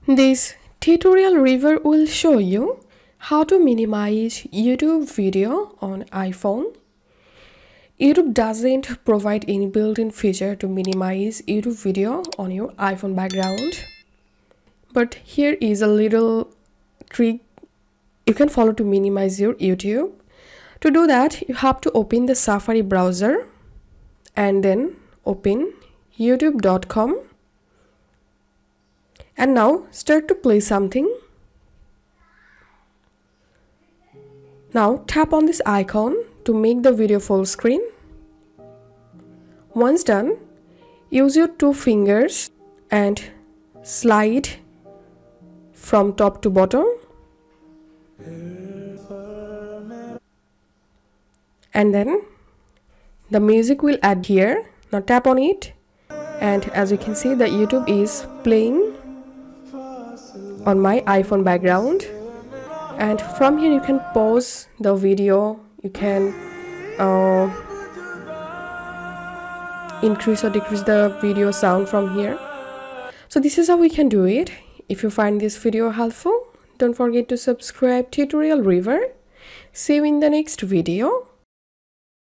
This tutorial review will show you how to minimize YouTube video on iPhone. YouTube doesn't provide any built-in feature to minimize YouTube video on your iPhone background. But here is a little trick you can follow to minimize your YouTube. To do that, you have to open the Safari browser and then open youtube.com. And now start to play something. Now tap on this icon to make the video full screen. Once done, use your two fingers and slide from top to bottom. And then the music will add here. Now tap on it, and as you can see, the YouTube is playing on my iPhone background. And from here you can pause the video, you can increase or decrease the video sound from here. So this is how we can do it. If you find this video helpful, don't forget to subscribe Tutorial River. See you in the next video.